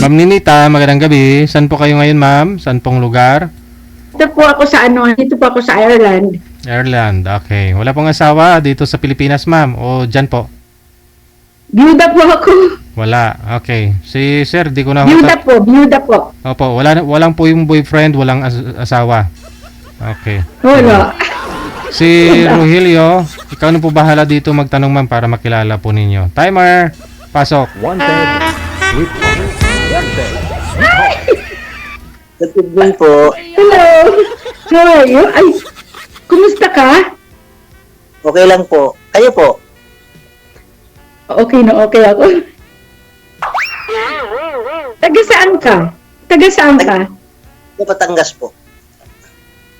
Ma'am Ninita, magandang gabi. Saan po kayo ngayon, ma'am? Saan pong lugar? Dito po ako sa Ireland. Ireland, okay. Wala pong asawa dito sa Pilipinas, ma'am? O dyan po? Byuda po ako. Wala, okay. Si sir, di ko na... Byuda po. Opo, walang po yung boyfriend, walang asawa. Okay. Wala. Si Rogelio, ikaw na po bahala dito magtanong, ma'am, para makilala po ninyo. Timer, pasok. Good evening po. Hello. How are you? Ay, kumusta ka? Okay lang po. Kayo po? Okay na okay ako. Taga saan ka? Taga saan ka? Sa Batangas po.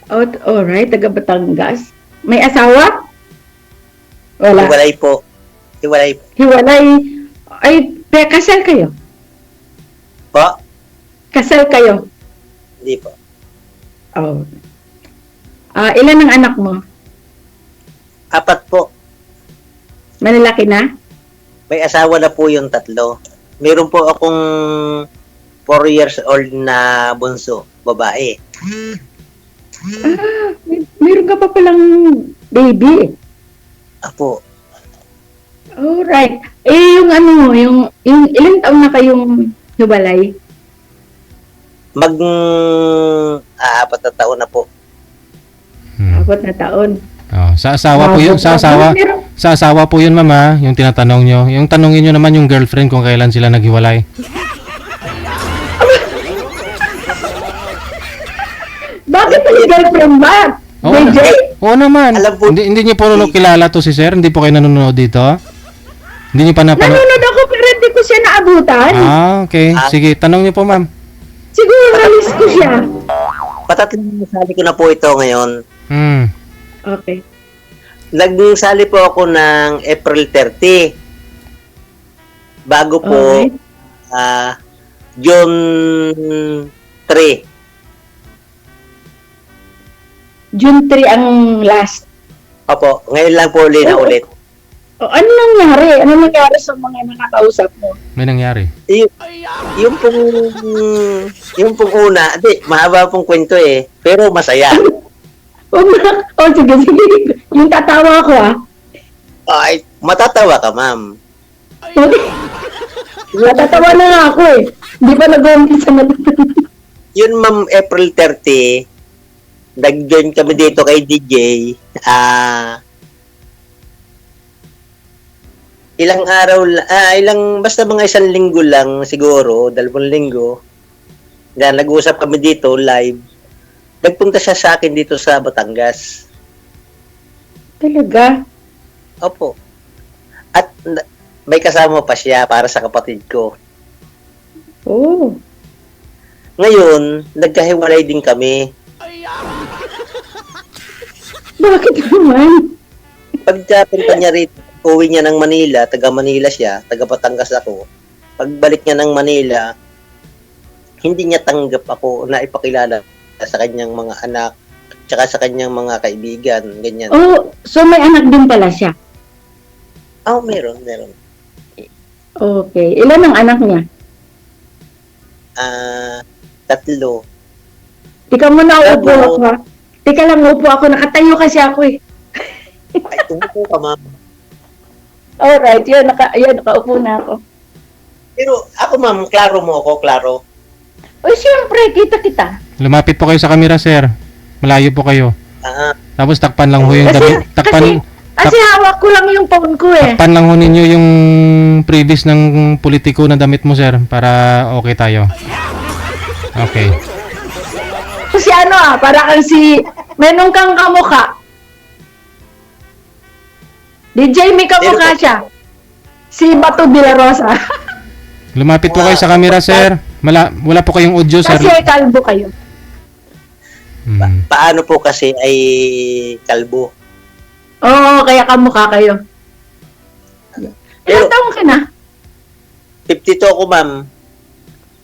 Oh, alright, taga Batangas. May asawa? Wala. Hiwalay po. Hiwalay po. Hiwalay. Ay, kasal kayo? Po? Kasal kayo? Hindi po. Oh. Ilan ang anak mo? 4 po. Malalaki na? May asawa na po yung 3. Meron po akong 4 years old na bunso, babae. Meron ka pa palang baby. Apo. Alright. Yung ilang taon na kayong hiwalay? 4 na taon na po. 4 na taon. Oh, sa asawa po yun, sa asawa po yun, ma'am, ha? Yung tinatanong nyo. Yung tanongin nyo naman yung girlfriend kung kailan sila naghiwalay. Bakit may girlfriend ba? Oo, DJ? oo naman. Alam po- Hindi niyo po kilala to si sir? Hindi po kayo nanonood dito? Hindi niyo pa napanood? Nanonood ako pero hindi ko siya naabutan. Okay. Sige, tanong niyo po, ma'am. Siguro nalis ko siya. Patatlong sali ko na po ito ngayon. Okay. Nagsali po ako ng April 30. Bago po, Alright. June 3. June 3 ang last. Opo, ngayon lang po ulit na Oo. ulit. Ano nangyari? Ano nangyari sa mga nakakausap mo? May nangyari. Yung pong una, mahaba pong kwento eh, pero masaya. Sige. Yung tatawa ko Ay, matatawa ka, ma'am. Okay. Natatawa na nga ako eh. Hindi pa nag-umpisa na. Yun, ma'am, April 30, nag-join kami dito kay DJ. Ilang araw, basta mga 1 linggo lang siguro, 2 linggo. Nag-usap kami dito live. Nagpunta siya sa akin dito sa Batangas. Talaga? Opo. At may kasama pa siya para sa kapatid ko. Oo. Ngayon, nagkahiwalay din kami. Bakit naman? Pagpunta niya rito, uwi niya ng Manila, taga Manila siya, taga Batangas ako. Pagbalik niya ng Manila, hindi niya tanggap ako na ipakilala sa kanyang mga anak, tsaka sa kanyang mga kaibigan, ganyan. Oh, so may anak din pala siya. Meron. Okay. Ilan ang anak niya? 3. Tika mo na upo Tatlo. ako ha. Tika lang upo ako. Nakatayo kasi ako eh. Ay, tumupo ka, ma'am. Alright. Yun, nakaupo na ako. Pero ako, ma'am, klaro mo ako, klaro. O siyempre, kita. Lumapit po kayo sa camera, sir. Malayo po kayo. Tapos takpan lang ho yung damit. Kasi hawak ko lang yung phone ko eh. Takpan lang ho ninyo yung previous ng politiko na damit mo, sir. Para okay tayo. Okay. Kasi para kang meron kang kamukha. DJ, may kamukha siya. Si Bato de la Rosa. Lumapit po kayo sa camera, sir. Wala po kayong audio, sir. Kasi kalbo kayo. Paano po kasi ay kalbo? Oo, kaya kamukha kayo. Ilang taong ka na? 52 ako, ma'am.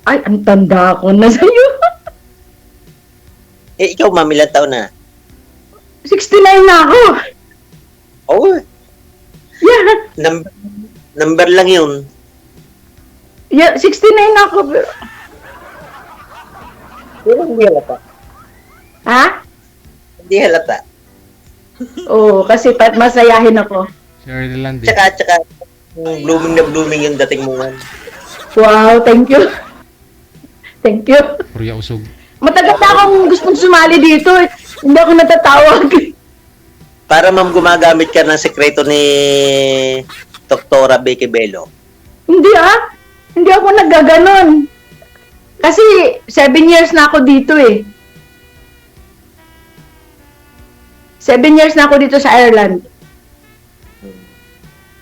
Ay, ang tanda ko na sa'yo. Ikaw, ma'am, ilang taon na? 69 na ako. Oo. Yeah. Number lang yun. Yeah, 69 na ako. Pero hindi halata. Ha? Hindi halata. Oo, kasi masayahin ako. Shirley Land eh. Tsaka, blooming na blooming yung dating mo man. Wow, thank you. Thank you. Purya usog. Matagal na akong gustong sumali dito. Hindi ako natatawag. Para ma'am gumagamit ka ng sekreto ni Doktora Becky Bello. Hindi Hindi ako naggaganon. Kasi 7 years na ako dito eh. 7 years na ako dito sa Ireland.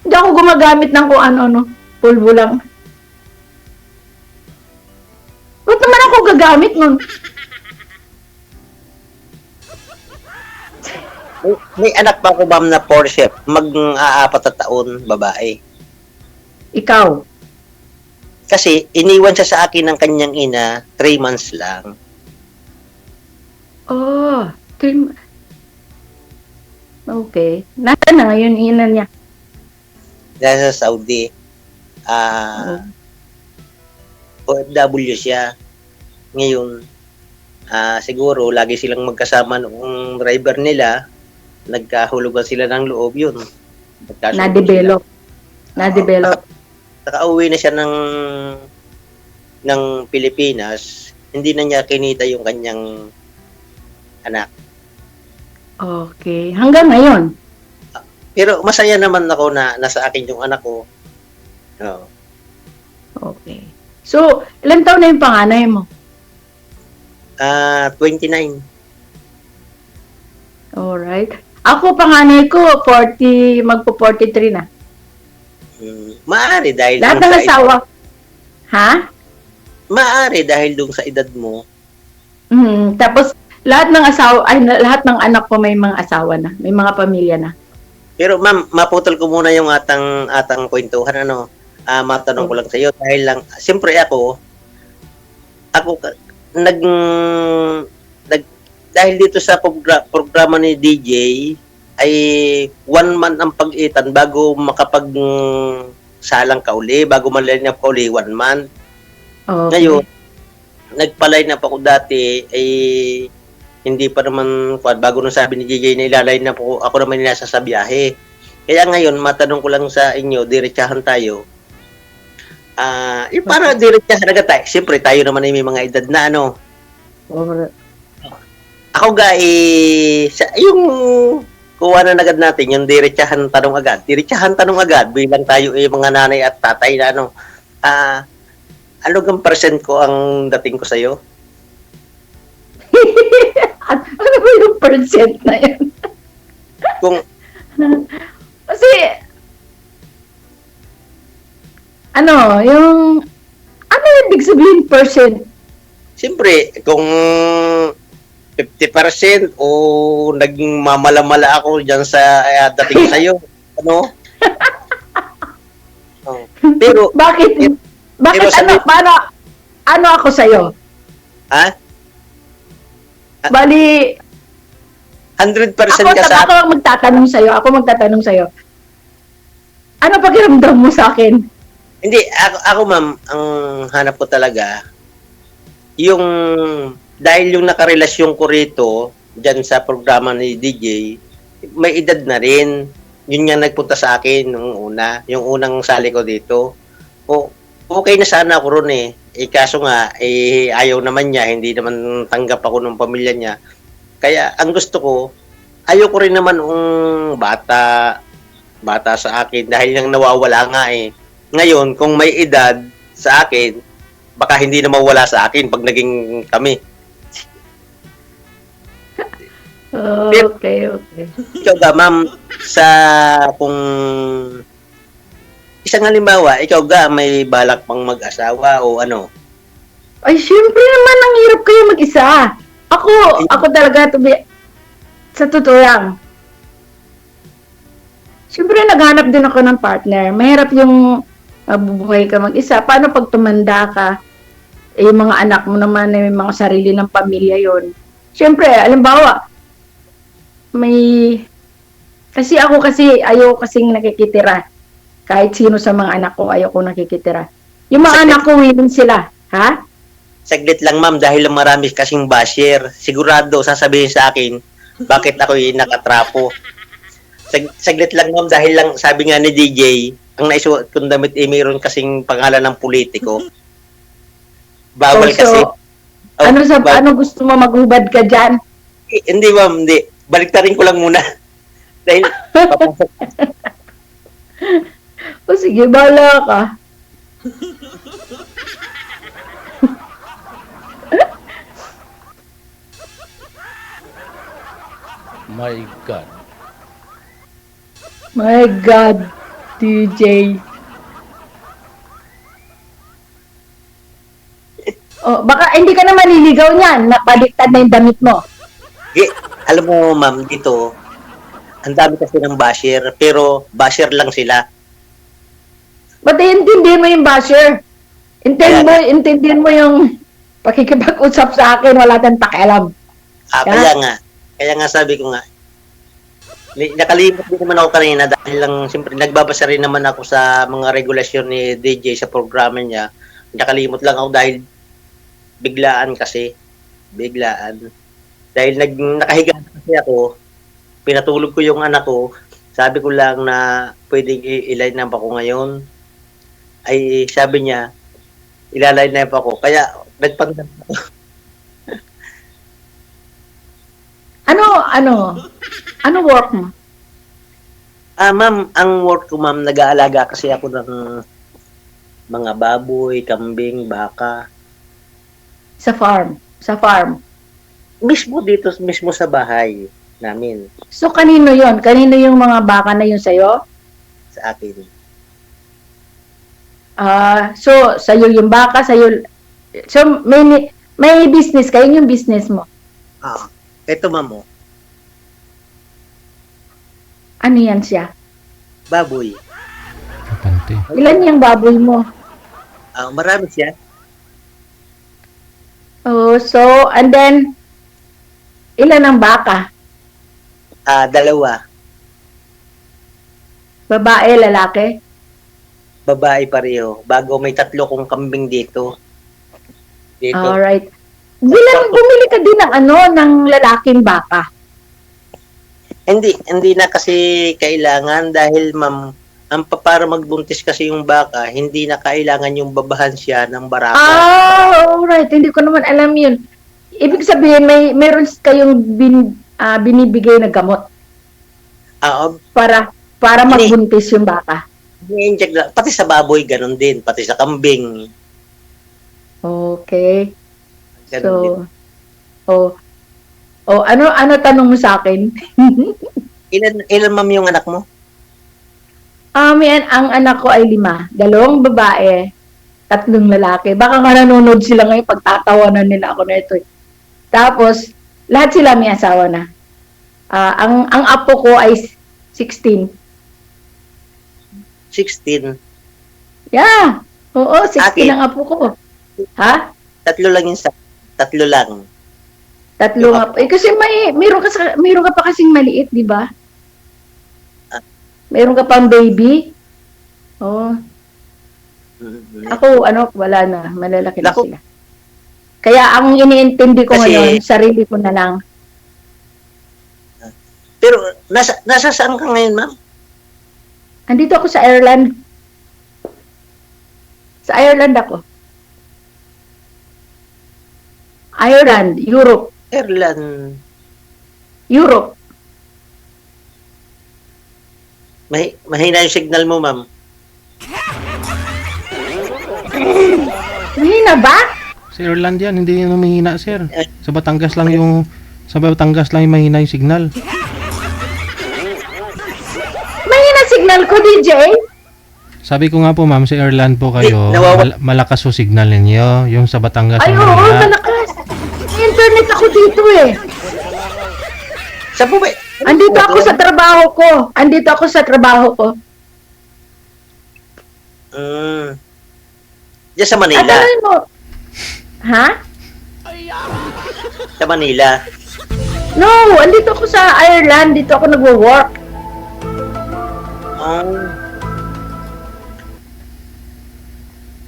Hindi ako gumagamit ng kung ano-ano. Pulbo lang. Ba't naman ako gagamit nun? May anak pa ako ma'am na Porsche, mag-aapat na taon, babae. Ikaw. Kasi iniwan siya sa akin ng kanyang ina, 3 months lang. Oh, okay. Nasaan na ngayon ina niya? Dahil sa Saudi. OFW siya. Ngayon, siguro lagi silang magkasama noong driver nila, nagkahulugan sila ng loob yun. Na-develop. Na-develop. Nakauwi na siya ng Pilipinas, hindi na niya kinita yung kanyang anak. Okay. Hanggang ngayon. Pero masaya naman ako na nasa akin yung anak ko. Oo. Okay. So, ilang taon na yung panganay mo? 29. Alright. Ako, panganay ko, 40, magpo-43 na. Maaari dahil Lahat dun ng sa asawa. Ha? maaari dahil dun sa edad mo. Tapos, lahat ng asawa, lahat ng anak ko may mga asawa na. May mga pamilya na. Pero ma'am, maputol ko muna yung atang kwentuhan, ano. Matanong ko lang sa iyo dahil lang siyempre ako dahil dito sa programa ni DJ ay 1 month ang pag-itan bago salang ka uli, bago ma-line up ka uli, 1 month. Okay. Ngayon, nagpa-line up ako dati ay hindi pa naman bago nung sabi ni DJ na ilaline up ako naman nasa sa biyahe. Kaya ngayon, matanong ko lang sa inyo, diretsahan tayo. Para diretsahan agad tayo. Siyempre, tayo naman ay may mga edad na ano. Alright. Ako yung kuha na agad natin, yung diretsahan tanong agad. Diretsahan tanong agad, bilang tayo ay mga nanay at tatay na ano. Ano gang percent ko ang dating ko sa'yo? Ano ba yung percent na yan? Kung Kasi, yung ibig sabihin percent? siyempre, kung 50% o naging mamala-mala ako dyan sa dating sa'yo, ano? Pero, Bakit? pero Paano ako sa'yo? ha? Bali, 100% ka sa ako magtatanong sa'yo. Ano pakiramdam mo sa akin? Hindi, ako ma'am, ang hanap ko talaga, yung, dahil yung nakarelasyon ko rito, dyan sa programa ni DJ, may edad na rin. Yun nga nagpunta sa akin nung yung unang sali ko dito. Okay na sana ako ron eh. Kaso nga, ayaw naman niya, hindi naman tanggap ako ng pamilya niya. Kaya, ang gusto ko, ayaw ko rin naman bata sa akin dahil nang nawawala nga eh. Ngayon, kung may edad sa akin, baka hindi na mawala sa akin pag naging kami. Okay. Ikaw ga, ma'am, kung isang halimbawa, ikaw ga, may balak pang mag-asawa o ano? Ay, syempre naman, ang hirap kayo mag-isa. Ako talaga, sa totoo lang. Syempre, naghanap din ako ng partner. Mahirap yung bubuhay ka mag-isa. Paano pag tumanda ka, yung mga anak mo naman, may mga sarili ng pamilya yon. Syempre, alimbawa, ayaw kasing nakikitira. Kahit sino sa mga anak ko, ayaw ko nakikitira. Yung mga Saglit. anak ko, willing sila. Ha? Saglit lang, ma'am, dahil lang marami kasing basher. Sigurado, sasabihin sa akin, bakit ako'y nakatrapo. Saglit lang, ma'am, dahil lang, sabi nga ni DJ, ang naisuot kong damit ay mayroon kasing pangalan ng politiko. Bawal So, kasi. Oh, ano gusto mo maghubad ka dyan? Hindi, ma'am, hindi. Baliktarin ko lang muna. Dahil, papasok. O sige, bahala ka. My God. My God, DJ. Oh, baka hindi ka na maliligaw niyan. Napaliktad na yung damit mo. Alam mo, ma'am, dito, ang dami kasi ng basher, pero basher lang sila. Ba't intindihin mo yung basher? Intindihin mo yung pakikipag-usap sa akin, wala tayong pakialam. Kaya nga sabi ko nga, nakalimot din naman ako kanina dahil lang, siyempre, nagbabasa rin naman ako sa mga regulasyon ni DJ sa programa niya. Nakalimot lang ako dahil biglaan. Dahil nakahiga kasi ako, pinatulog ko yung anak ko, sabi ko lang na pwedeng i-line up ako ngayon. Ay sabi niya, ilaline up ako. Kaya nagpanggap ako. Ano work mo? Ma'am, ang work ko, ma'am, nag-aalaga kasi ako ng mga baboy, kambing, baka. Sa farm. Mismo dito, mismo sa bahay namin, So, kanino yon? Kanino yung mga baka na yun sa'yo? sa akin. So, sa'yo yung baka, sa'yo... So, may business kayo, yung business mo. Ito, ma'am, Ano yan siya? baboy. Kapante. Ilan yung baboy mo? Marami siya. Oh, so, and then, ilan ang baka? 2. Babae, lalaki? Babae pareho. Bago may 3 kong kambing dito. Alright. Bumili ka din ng lalaking baka. Hindi na kasi kailangan dahil, ma'am, para magbuntis kasi yung baka, hindi na kailangan yung babahan siya ng barako. Alright. Hindi ko naman alam yun. Ibig sabihin, meron kayong binibigay na gamot para magbuntis yung baka. I-inject lang. Pati sa baboy, ganun din. Pati sa kambing. Okay. Ganun din. Ano tanong mo sa akin? Ilan, ma'am, yung anak mo? Ang anak ko ay 5. 2 babae, 3 lalaki. Baka nga nanonood sila ngayon, pagtatawanan nila ako na ito. Tapos, lahat sila may asawa na. Ang apo ko ay 16. 16. Yeah. Oo, 16 Ate. ang apo ko. Ha? 3 lang yung 3 lang. 3 nga po. Kasi mayroon ka pa kasing maliit, di ba? Mayroon ka pang baby. Oh. Ako, wala na. Malalaki na Naku. sila. Kaya ang iniintindi ko Kasi- ngayon, sarili ko na lang. Pero, nasa saan ka ngayon, ma'am? Andito ako sa Ireland. Sa Ireland ako. Ireland, Europe. Ireland. Europe. Mahina yung signal mo, ma'am. Mahina ba? Sa Ireland yan, hindi yan mahina, sir. Sa Batangas lang yung mahina yung signal. Mahina signal ko, DJ. Sabi ko nga po, ma'am, sa Ireland po kayo, malakas po signal ninyo. Yung sa Batangas Ay, ang oo, mahina. malakas. May internet ako dito eh. Saan po ba? Andito ako sa trabaho ko. Diyan sa At Manila. ano mo? Ha? Sa Manila. No, andito ako sa Ireland. Dito ako nagwo-work.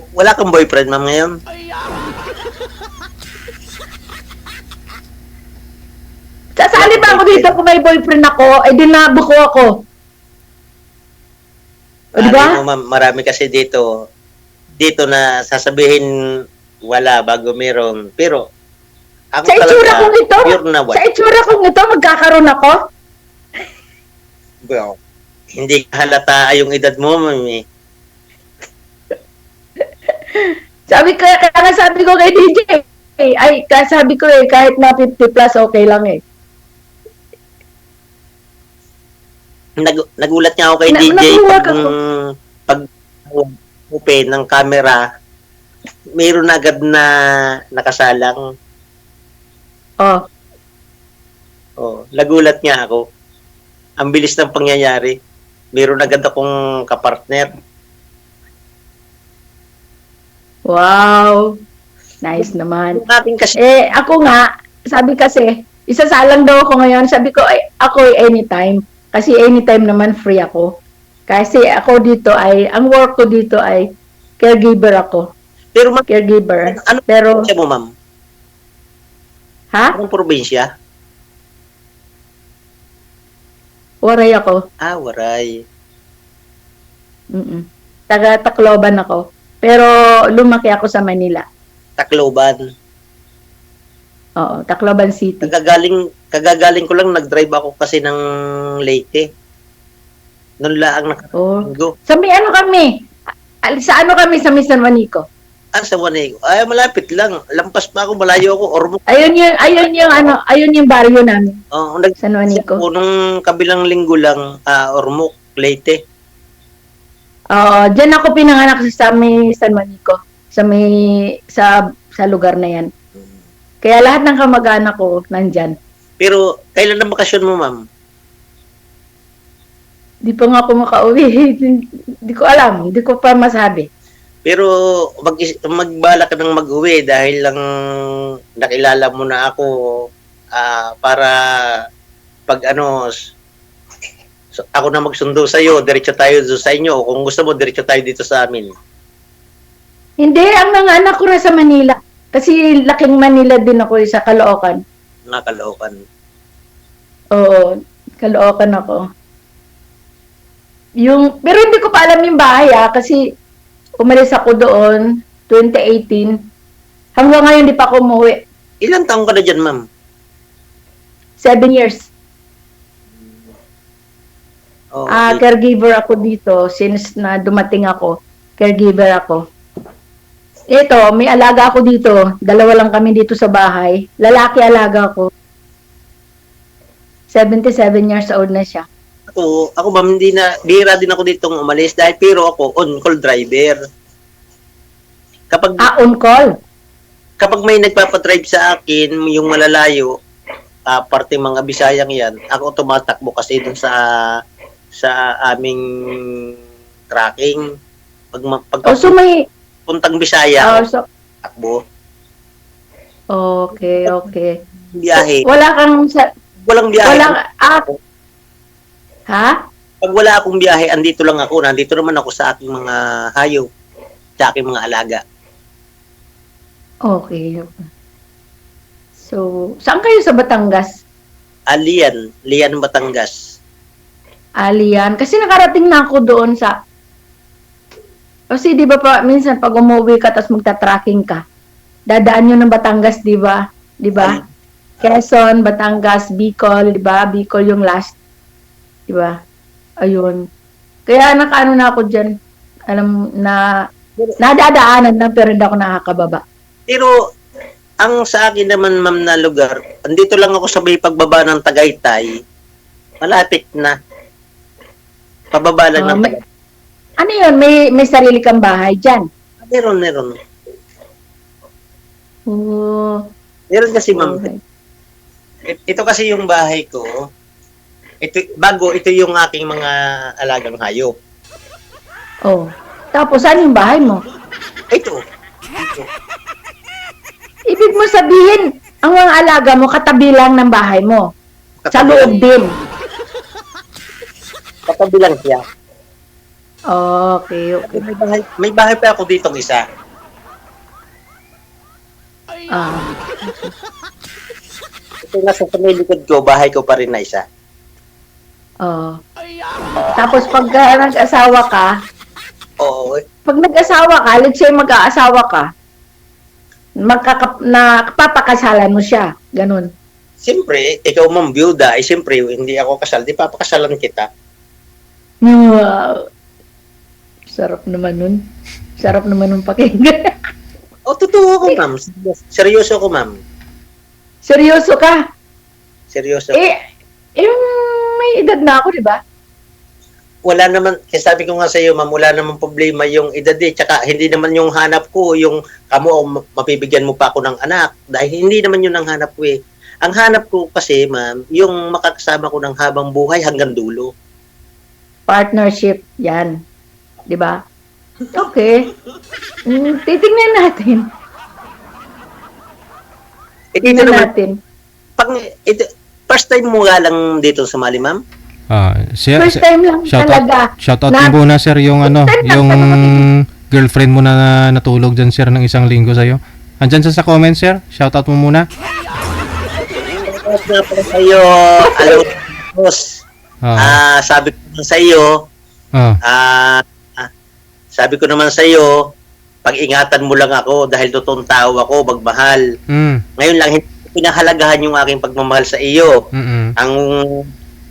Wala kang boyfriend, ma'am, ngayon? Sasali ba ako dito kung may boyfriend ako, eh di nabuko ako. O, di ba? Mo, ma'am, marami kasi dito na sasabihin wala bago meron. Pero, ako Sa itsura talaga, kong ito, pure na sa white. itsura kong ito, magkakaroon ako? Bro, hindi halata yung edad mo, ma'am, eh. Kaya nga sabi ko kay DJ, sabi ko kahit na 50 plus, okay lang eh. Nagulat nga ako kay DJ nagulat pag, ako. pag open ng camera, mayroon agad na nakasalang. Oh, Oh, nagulat nga ako. Ang bilis ng pangyayari. Mayroon agad akong kapartner. wow. Nice naman. Natin kasi Ako nga, sabi kasi, isasalang daw ako ngayon. Sabi ko, ako anytime. Kasi anytime naman free ako. Kasi ako dito ang work ko dito ay caregiver ako. pero ma'am, Caregiver. ano Pero, probinsya mo, ma'am? ha? Anong probinsya? Waray ako. Waray. Mm-mm. Taga Tacloban ako. Pero lumaki ako sa Manila. Tacloban. Oo, Tacloban City. Kagagaling ko lang, nag-drive ako kasi ng Leyte. Noon lang Oh. nakapaggo. Sa may ano kami? Sa ano kami sa San Juanico? Sa Wanego. Malapit lang. Lampas pa ako, malayo ako. Ormoc. Ayun yung barrio namin. Sa San Juanico. nung kabilang linggo lang, Ormoc, Leyte. Oo, diyan ako pinanganak sa may San Juanico. Sa lugar na yan. Kaya lahat ng kamag-anak ko nandyan. Pero, kailan na bakasyon mo, ma'am? Di pa nga ako makauwi. Di ko alam. Di ko pa masabi. Pero, magbala ka ng mag-uwi dahil lang nakilala mo na ako para pag ako na magsundo sa'yo, diretso tayo sa inyo. Kung gusto mo, diretso tayo dito sa amin. Hindi, ang mga anak ko na sa Manila. Kasi laking Manila din ako sa Caloocan. Nakalookan. Oo, Caloocan ako. Pero hindi ko pa alam yung bahay kasi umalis ako doon 2018. Hanggang ngayon di pa ako umuwi. Ilang taong ka na dyan, ma'am? 7 years. Oh, Caregiver ako dito since na dumating ako. Caregiver ako. Ito, may alaga ako dito. 2 lang kami dito sa bahay. Lalaki alaga ako. 77 years old na siya. Ako ma'am, bihira din ako ditong umalis pero ako on-call driver. On call? Kapag may nagpapadrive sa akin, yung malalayo, parte mga Bisayang yan, ako tumatakbo kasi dun sa aming tracking. So may... Puntang Bisaya, takbo. Okay. Biyahe. So, wala kang... Walang biyahe. Ha? Pag wala akong biyahe, andito lang ako. Nandito naman ako sa aking mga hayop, sa aking mga alaga. Okay. So, saan kayo sa Batangas? Lian, Batangas. Alian. Kasi nakarating na ako doon sa... Kasi di ba pa, minsan pag umuwi ka tapos magta-tracking ka, dadaan nyo ng Batangas, di ba? Di ba? Quezon, Batangas, Bicol, di ba? Bicol yung last. Di ba? Ayun. Kaya nakaano na ako dyan. Alam na, nadadaanan na pero hindi ako nakakababa. Pero, ang sa akin naman, ma'am, na lugar, andito lang ako sa may pagbaba ng Tagaytay, malapit na. Pababa lang ng Tagaytay. Ano yun? May sarili kang bahay dyan? Meron. Meron kasi, ma'am. Okay. Ito kasi yung bahay ko. Ito yung aking mga alagang hayop. Oh. Tapos, saan yung bahay mo? Ito. Ibig mo sabihin, ang mga alaga mo, katabi lang ng bahay mo. Sa loob din. Katabi lang siya. Okay. May bahay pa ako ditong isa. Ah, Ito nasa sa may likod ko, bahay ko pa rin na isa. oh. Tapos pagka nag-asawa ka, Oo, pag nag-asawa ka, let's say mag-aasawa ka, papakasalan mo siya. Ganun. siyempre, ikaw ma'am byuda, siyempre, hindi ako kasal, di papakasalan kita. Wow. Sarap naman nun. Sarap naman nun pakinggan. Totoo ako ma'am. Seryoso ako ma'am. Seryoso ka? Seryoso. Yung may edad na ako, di ba? Wala naman, kasi sabi ko nga sa iyo, ma'am, wala naman problema yung edad eh. Tsaka hindi naman yung hanap ko, yung mapibigyan mo pa ako ng anak. Dahil hindi naman yun ang hanap ko eh. Ang hanap ko kasi, ma'am, yung makakasama ko ng habang buhay hanggang dulo. Partnership, yan. Di ba? Okay. Titingnan natin. Dito Tingnan naman, natin. first time mo nga lang dito sumali, ma'am? First time lang talaga. Shout out mo muna sir yung yung girlfriend mo na natulog dyan sir ng isang linggo sa'yo. Andyan sa comment sir, shout out mo muna. Tapos nga pala sa iyo, boss. Sabi ko naman sa iyo, sabi ko naman sa iyo, pag-ingatan mo lang ako dahil totoong tao ako, magmahal. Ngayon lang, hindi ko pinahalagahan yung aking pagmamahal sa iyo. Ang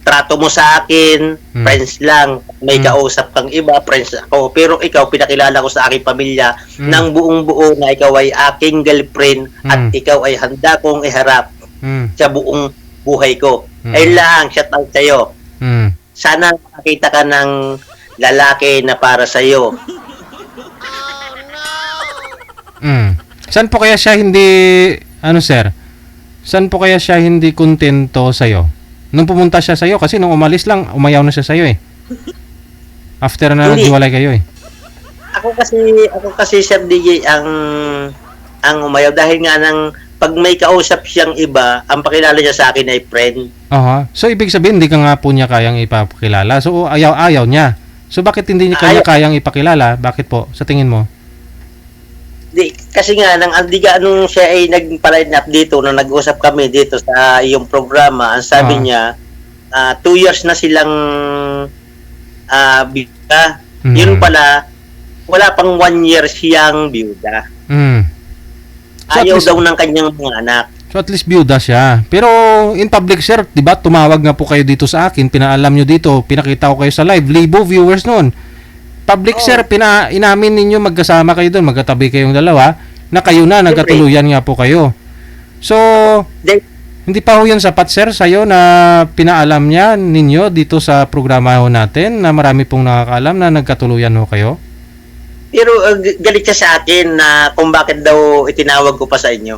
trato mo sa akin, friends lang. May kausap kang iba, friends ako. Pero ikaw, pinakilala ko sa aking pamilya ng buong buo na ikaw ay aking girlfriend at ikaw ay handa kong iharap sa buong buhay ko. Ayun lang, shout out sa'yo. Sana makita ka ng lalaki na para sa'yo. Saan po kaya siya hindi, sir? Saan po kaya siya hindi kontento sa'yo? Nung pumunta siya sa'yo, kasi nung umalis lang, umayaw na siya sa'yo eh. After na naghiwalay kayo eh. Ako kasi Sir DJ ang umayaw dahil nga pag may kausap siyang iba, ang pakilala niya sa akin ay friend. So ibig sabihin, hindi ka nga po niya kayang ipakilala. So ayaw niya. So bakit hindi niya kanya kayang ipakilala? Bakit po? Sa tingin mo? Kasi nga, nung siya ay nagpa-line up dito, nung nag-usap kami dito sa iyong programa, ang sabi niya, 2 years na silang biyuda. Yun pala, wala pang 1 year siyang biyuda. So ayaw daw ng kanyang mga anak. So at least biyuda siya. Pero in public sir, 'di ba? Tumawag nga po kayo dito sa akin, pinaalam nyo dito, pinakita ko kayo sa live, libo viewers noon. Public sir, inamin ninyo magkasama kayo doon, magkatabi kayong dalawa, na kayo na, nagkatuluyan nga po kayo. So, hindi pa ho yan sapat sir sa'yo na pinaalam niya ninyo dito sa programa ho natin na marami pong nakakaalam na nagkatuluyan ho kayo? Pero galit siya sa akin na kung bakit daw itinawag ko pa sa inyo.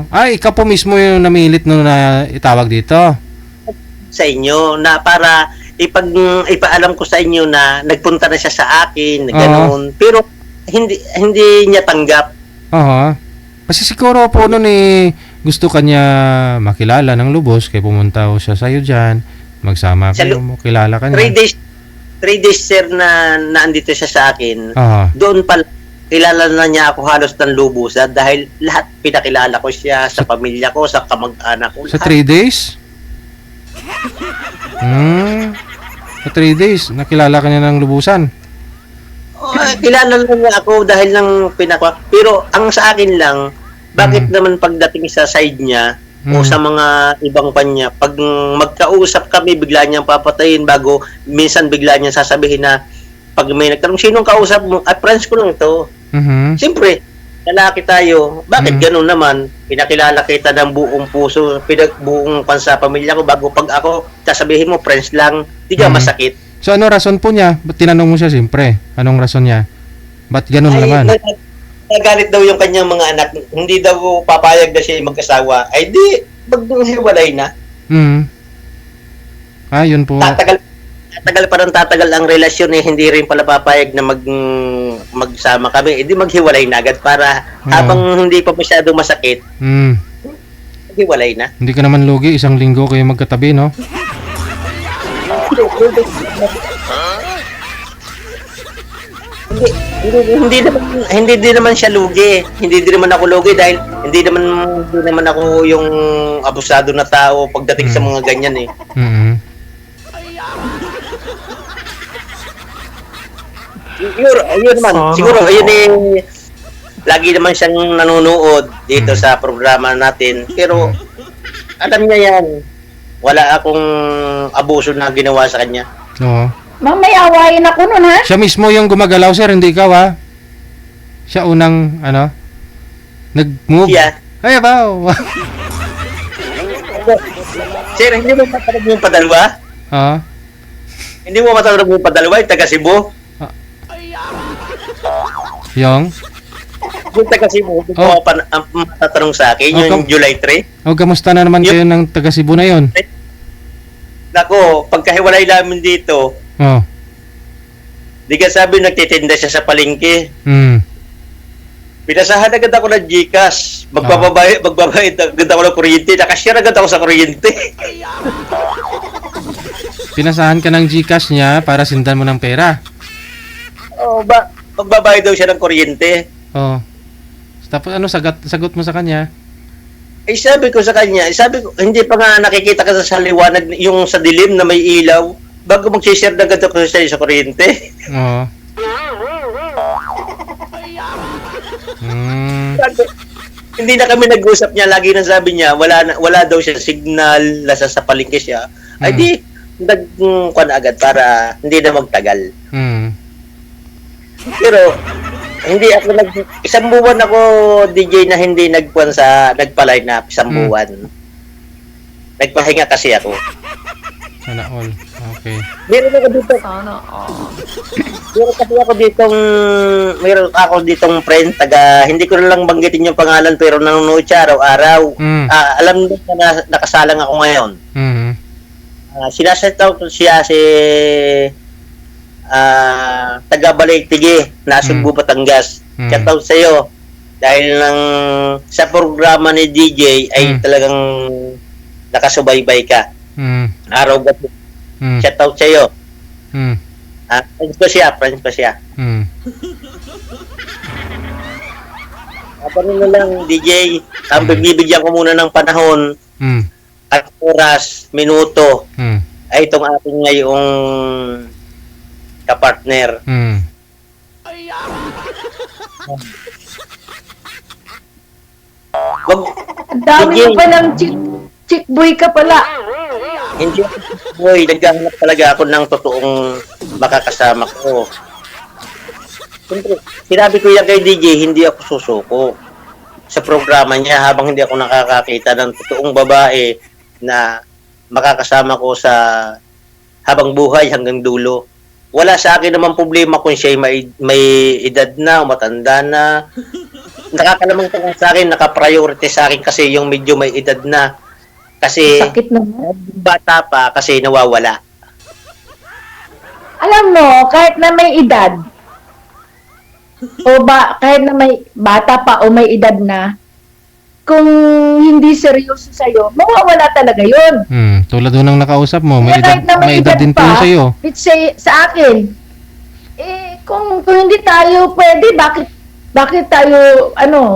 Ay, ikaw po mismo yung namilit no na itawag dito. Sa inyo, na para ipaalam ko sa inyo na nagpunta na siya sa akin, ganoon. Pero hindi niya tanggap. Kasi siguro po noon gusto kanya makilala ng lubos, kaya pumunta ho siya sa'yo dyan, magsama kayo, kilala ka niya. 3 days sir na naandito siya sa akin. Doon pala kilala na niya ako halos ng lubusan dahil lahat pinakilala ko siya sa pamilya ko, sa kamag-anak ko. Sa 3 days? Sa 3 days, nakilala ka niya ng lubusan? Kilala lang niya ako dahil lang pero ang sa akin lang, bakit naman pagdating sa side niya o sa mga ibang panya, pag magkausap kami, bigla niyang papatayin bago minsan bigla niyang sasabihin na pag may nagtanong, sinong kausap mo? At friends ko lang ito. Siyempre, lalaki tayo. Bakit ganun naman? Pinakilala kita ng buong puso, buong pansa pamilya ko bago pag ako, sasabihin mo, friends lang, di ka masakit. So, ano rason po niya? Ba't tinanong mo siya siyempre? Anong rason niya? Ba't ganun naman? Nagalit daw yung kanyang mga anak. Hindi daw papayag na siya mag-asawa. Ay di, maghiwalay na. Yun po. Tatagal ang relasyon hindi rin pala papayag na magsama kami. Hindi maghiwalay na agad para habang hindi pa masyadong masakit. Maghiwalay na. Hindi ka naman lugi, 1 linggo kayo magkatabi, no? Hindi din naman siya lugi. Hindi din naman ako lugi dahil hindi naman ako yung abusado na tao pagdating sa mga ganyan eh. Mm. Siguro, ayun eh, lagi naman siyang nanonood dito sa programa natin. Pero, alam niya yan. Wala akong abuso na ginawa sa kanya. Oo. Ma'am, may awayin ako nun, ha? Siya mismo yung gumagalaw, sir, hindi ikaw, ha? Siya unang, nag-move. Yeah. Ay, wow. Sir, hindi mo matanong yung padalwa? Oo. Hindi mo matanong yung padalwa, yung taga Cebu? Yung? Yung taga Cebu, hindi mo matatanong sa akin, yung July 3? O, kamusta na naman kayo ng taga Cebu na yun? Nako, pagkahiwalay namin dito, Oh. di ka sabi nagtitinda siya sa palengke. Mm. Pinasahan agad ako ng Gcash. Magbabayad agad ako ng kuryente. Nakashare agad ako sa kuryente. Pinasahan ka ng Gcash niya para sindan mo ng pera. Magbabayad daw siya ng kuryente. Oh. Tapos sagot mo sa kanya? Sabi ko sa kanya, hindi pa nga nakikita ka sa liwanag, yung sa dilim na may ilaw, bago mag-share na agad ako sa kuryente. Oo. Mm. Hindi na kami nag-usap niya, lagi na sabi niya, wala daw siya signal, nasa sa palengke siya. Ay di, nagkuhan agad para hindi na magtagal. Mm. Pero, hindi ako isang buwan ako DJ na hindi nagpa-line up, isang buwan. Nagpahinga kasi ako. Sana all. Okay. Meron ako ditong friend, hindi ko na lang banggitin yung pangalan pero nanonood siya araw-araw. Mm. Alam niya na nakasalang ako ngayon. Mm. Sinaset out siya si taga Balaytige, Nasugbu, Batangas. Shout out sa'yo. Dahil sa programa ni DJ ay talagang nakasubaybay ka. Araw gabi. Shout out sa'yo. Friends ko siya. Ano na lang, DJ, ang bibigyan ko muna ng panahon at oras, minuto, ay itong ating ngayong kapartner. Ang dami mo pa ng chick boy ka pala. Hindi ako, boy, naghahanap talaga ako ng totoong makakasama ko. Siyempre, sinabi ko yan kay DJ, hindi ako susuko sa programa niya habang hindi ako nakakakita ng totoong babae na makakasama ko sa habang buhay hanggang dulo. Wala sa akin naman problema kung siya may edad na o matanda na. Nakakalamang ko sa akin, naka-priority sa akin kasi yung medyo may edad na. Kasi Sakit naman. bata pa kasi nawawala. Alam mo, kahit na may edad, kahit na may bata pa o may edad na, kung hindi seryoso sa'yo, mawawala talaga yun. Tulad doon ng nakausap mo, may Kaya kahit na may edad din po yun sa'yo. let's say, sa akin, kung hindi tayo pwede, bakit tayo,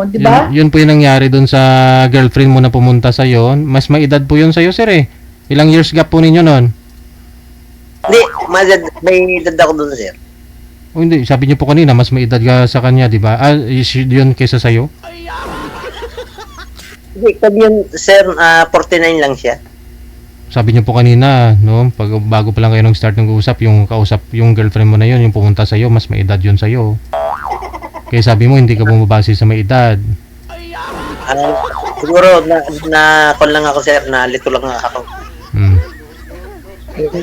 di ba? Yun po yung nangyari doon sa girlfriend mo na pumunta sa'yo. Mas may edad po yun sa'yo, sir eh. Ilang years gap po ninyo nun? Hindi, may edad ako doon, sir. O hindi, sabi niyo po kanina, mas may edad ka sa kanya, di ba? Yun kaysa sa'yo? Hindi, kami yun, sir, 49 lang siya. Sabi niyo po kanina, no, bago pa lang kayo nag-start ng usap, yung girlfriend mo na yun, yung pumunta sa'yo, mas may edad yun sa'yo. Kaya sabi mo, hindi ka bumabase sa may edad. Siguro, call lang ako, sir, nalito lang ako.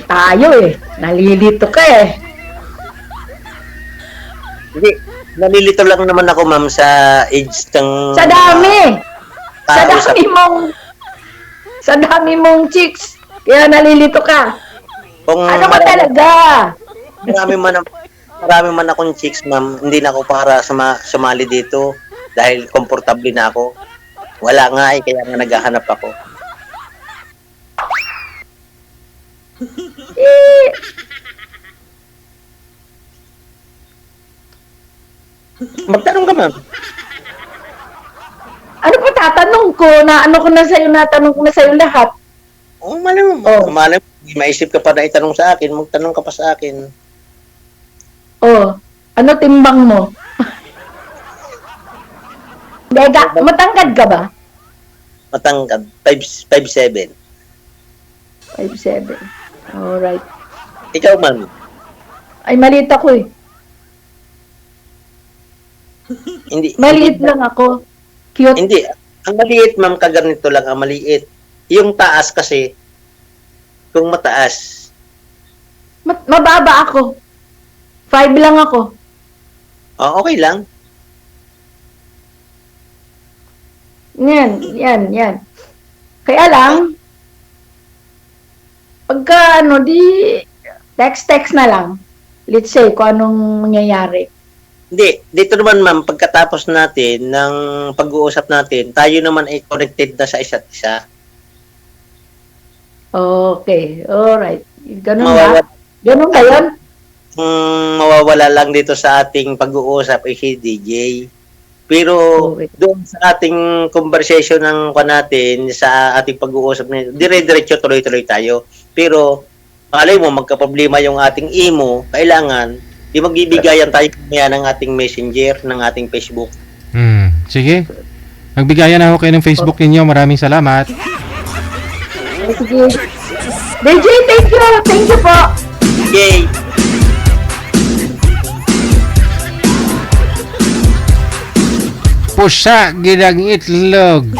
Tayo nalilito ka Hindi, nalilito lang naman ako, ma'am, sa age ng... Sa dami! tao Sa dami mong chicks, kaya nalilito ka. Kung Ano ba talaga? marami man akong chicks, ma'am, hindi na ako para sumali dito dahil komportable na ako. Wala nga kaya nga naghahanap ako. Magtanong ka, ma'am. Ano pa tatanong ko? Natanong ko na sa'yo lahat. Malay mo. Oh. Malay mo, may maisip ka pa na itanong sa akin, magtanong ka pa sa akin. Oh, ano timbang mo? Dega, matangkad ka ba? Matangkad, 5'7". 5'7". Alright. Ikaw, ma'am. Ay, maliit ako eh. Maliit lang ako. Cute. Hindi. Ang maliit, ma'am, kaganito lang ang maliit. Yung taas kasi, kung mataas, Mababa ako. 5 lang ako. okay lang. Yan. Kaya lang, pagka text na lang. Let's say, kung anong mangyayari. Hindi. Dito naman, ma'am, pagkatapos natin ng pag-uusap natin, tayo naman ay connected na sa isa't isa. Okay, alright. Ganun Mawawala, ba? Ganun ba yun? mawawala lang dito sa ating pag-uusap ay si DJ. Pero Okay. doon sa ating conversation ng natin, sa ating pag-uusap, dire-diretso tuloy-tuloy tayo. Pero malay mo, magka-problema yung ating imo, kailangan di magbibigayan tayo kaya ng ating messenger, ng ating Facebook. Sige. Magbigayan na ako kayo ng Facebook ninyo. Maraming salamat. Sige. DJ, thank you. Thank you po. Yay! Pusa, ginang itlog.